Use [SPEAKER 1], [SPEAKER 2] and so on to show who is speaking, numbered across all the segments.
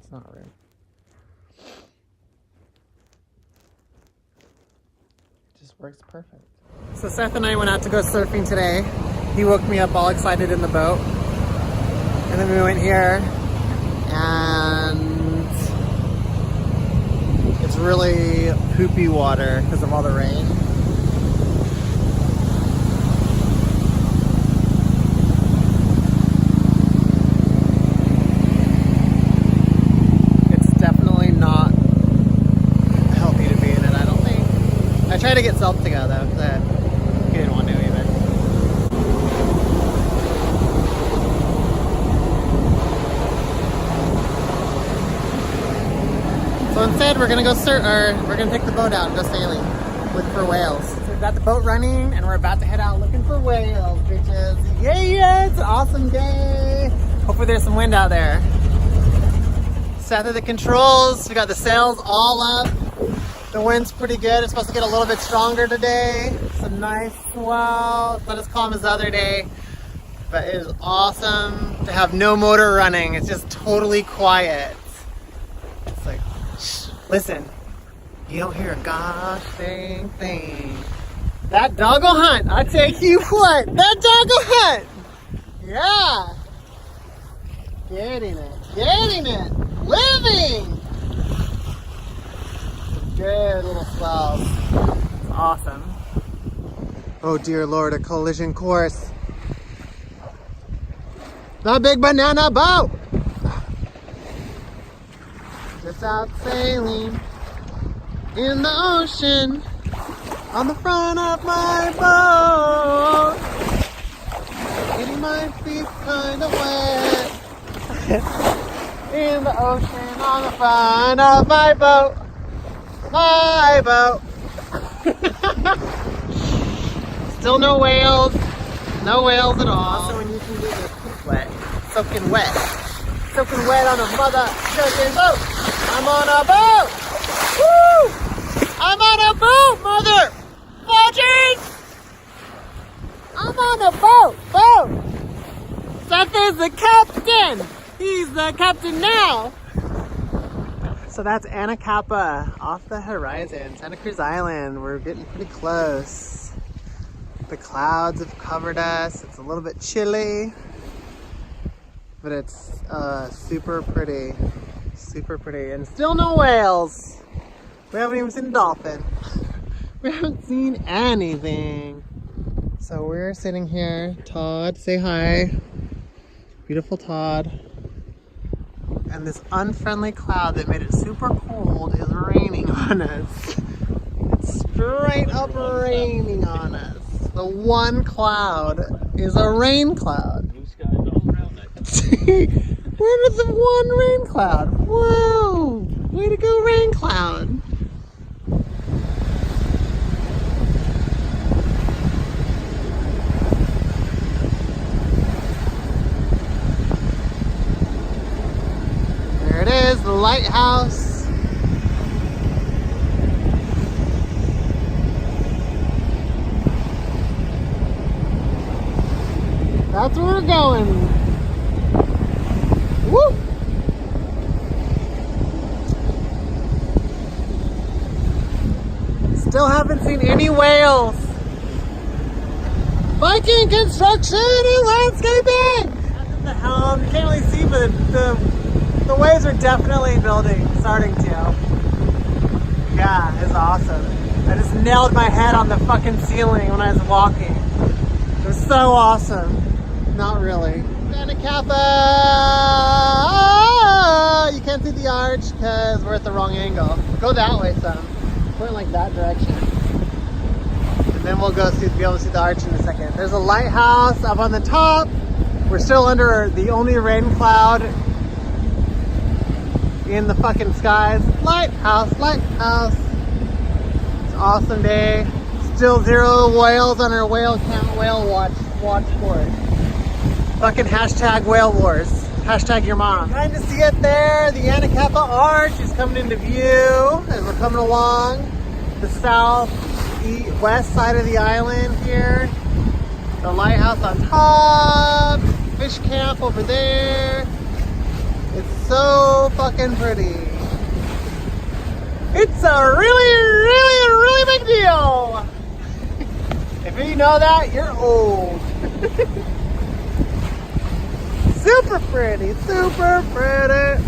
[SPEAKER 1] It's not rude. It just works perfect. So Seth and I went out to go surfing today. He woke me up all excited in the boat. And then we went here and it's really poopy water because of all the rain. I tried to get Seth to go though, because he didn't want to either. So instead, we're gonna go we're gonna take the boat out and go sailing, look for whales. So we've got the boat running, and we're about to head out looking for whales, bitches. Yeah, it's an awesome day. Hopefully, there's some wind out there. Seth at the controls. We got the sails all up. The wind's pretty good. It's supposed to get a little bit stronger today. Some nice swell. It's not as calm as the other day, but it is awesome to have no motor running. It's just totally quiet. It's like, shh, listen, you don't hear a gosh dang thing. That dog will hunt. I take you what? That dog will hunt. Yeah. Getting it, living. Good little swells. It's awesome. Oh dear Lord, a collision course. The big banana boat. Just out sailing in the ocean on the front of my boat. Getting my feet kind of wet in the ocean on the front of my boat. My boat. Still no whales. No whales at all. Also, when you can get your feet wet. Soaking wet. Soaking wet on a mother sucking boat. I'm on a boat. Woo! I'm on a boat, mother fudges! I'm on a boat. Seth is the captain. He's the captain now. So that's Anacapa off the horizon, Santa Cruz Island. We're getting pretty close. The clouds have covered us. It's a little bit chilly, but it's super pretty, and still no whales. We haven't even seen a dolphin. We haven't seen anything. So we're sitting here. Todd, say hi. Beautiful Todd. And this unfriendly cloud that made it super cold is raining on us. It's straight up raining on us. The one cloud is a rain cloud.
[SPEAKER 2] Blue skies all around it.
[SPEAKER 1] Where is the one rain cloud? Whoa! Way to go, rain cloud. There it is, the lighthouse. That's where we're going. Woo! Still haven't seen any whales. Viking construction and landscaping! That's at the helm. You can't really see, but the waves are definitely starting to. Yeah, it's awesome. I just nailed my head on the fucking ceiling when I was walking. It was so awesome. Not really. Anacapa! You can't see the arch because we're at the wrong angle. Go that way some. Point like that direction. And then we'll be able to see the arch in a second. There's a lighthouse up on the top. We're still under the only rain cloud in the fucking skies. Lighthouse, lighthouse. It's an awesome day. Still 0 whales on our whale count, whale watch board. Fucking hashtag whale wars. Hashtag your mom. Trying to see it there. The Anacapa Arch is coming into view as we're coming along the west side of the island here. The lighthouse on top. Fish camp over there. It's so fucking pretty. It's a really big deal. If you know that, you're old. Super pretty, super pretty.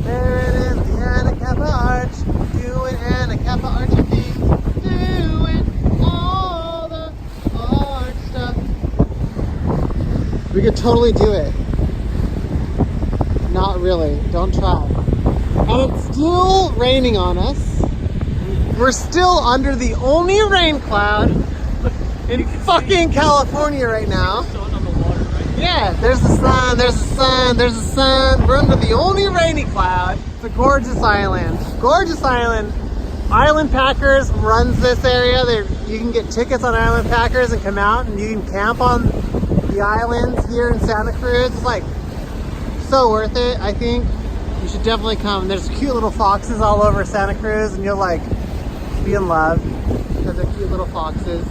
[SPEAKER 1] There it is, the Anacapa Arch. Doing Anacapa Archy things. Doing all the arch stuff. We could totally do it. Not really, don't try. And it's still raining on us. We're still under the only rain cloud in fucking California right now. Yeah, there's the sun, there's the sun, there's the sun. We're under the only rainy cloud. It's a gorgeous island. Gorgeous island. Island Packers runs this area. You can get tickets on Island Packers and come out and you can camp on the islands here in Santa Cruz. It's like so worth it, I think. You should definitely come. There's cute little foxes all over Santa Cruz and you'll like be in love because they're cute little foxes.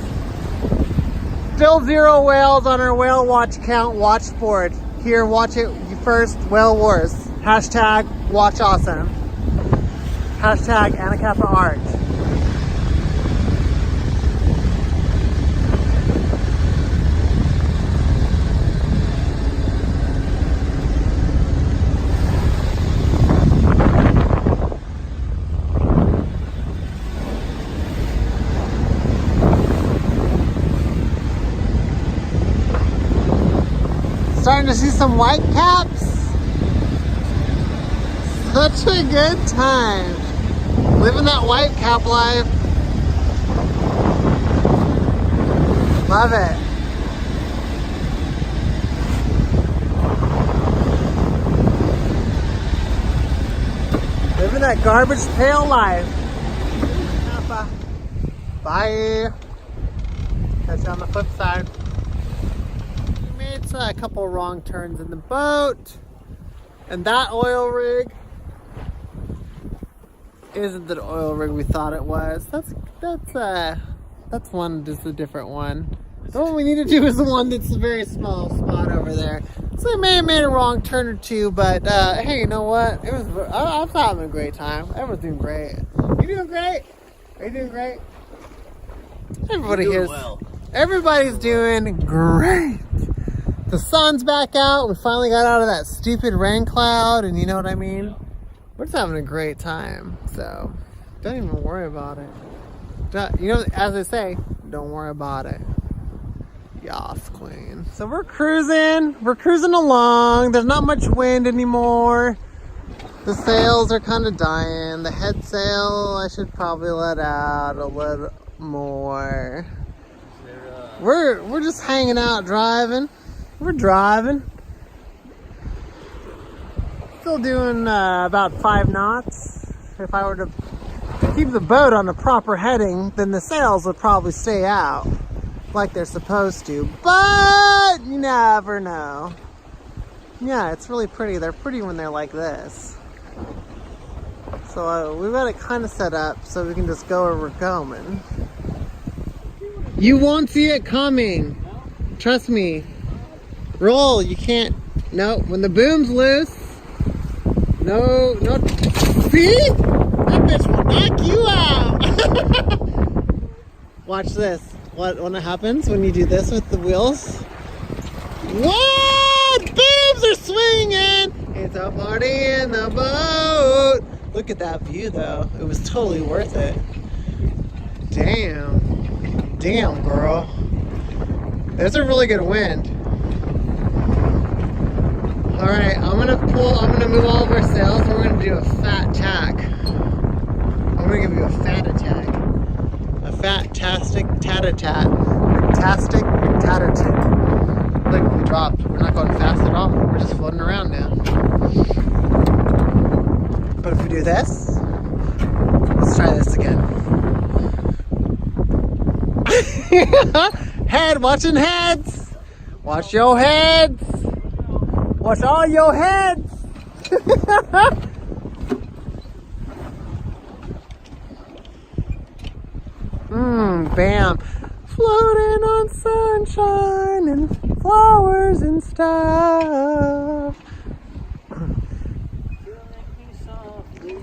[SPEAKER 1] Still 0 whales on our whale watch count watch board. Here, watch it first, Whale Wars. Hashtag watch awesome. Hashtag Anacapa Art. Starting to see some white caps. Such a good time. Living that white cap life. Love it. Living that garbage pail life. Bye. Catch you on the flip side. A couple wrong turns in the boat, and that oil rig isn't the oil rig we thought it was. That's one, just a different one. The one we need to do is the one that's a very small spot over there. So I may have made a wrong turn or two, but hey, you know what? I thought having a great time. Everyone's doing great. You doing great? Are you doing great? Everybody here's well. Everybody's doing great. The sun's back out. We finally got out of that stupid rain cloud, and you know what I mean? We're just having a great time. So don't even worry about it. You know, as I say, don't worry about it. Yas, queen. So we're cruising along. There's not much wind anymore. The sails are kind of dying. The head sail, I should probably let out a little more. We're just hanging out, driving. We're driving. Still doing about 5 knots. If I were to keep the boat on the proper heading, then the sails would probably stay out like they're supposed to. But you never know. Yeah, it's really pretty. They're pretty when they're like this. So we've got it kind of set up so we can just go where we're going. You won't see it coming. Trust me. Roll, you can't. No, when the boom's loose. No. See? That bitch will knock you out. Watch this. What when it happens when you do this with the wheels? What? Booms are swinging. It's a party in the boat. Look at that view though. It was totally worth it. Damn, girl. There's a really good wind. All right, I'm gonna move all of our sails. We're gonna do a fat tack. I'm gonna give you a fat attack. A fat-tastic tat-a-tat. Tastic tat-a-tat. Look, we dropped. We're not going fast at all. We're just floating around now. But if we do this, let's try this again. Watching heads. Watch your heads. Watch all your heads. Bam. Floating on sunshine and flowers and stuff.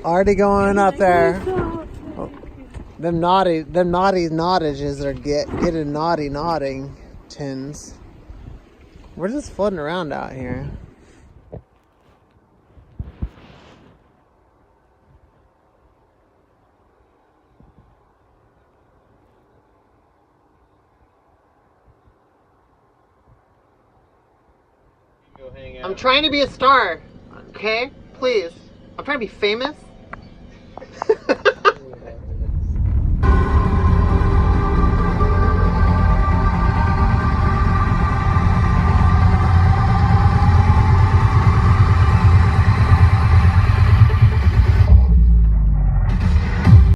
[SPEAKER 1] Already going up there. Oh, them naughty nottages are getting naughty nodding tins. We're just floating around out here. I'm trying to be a star, okay? Please. I'm trying to be famous.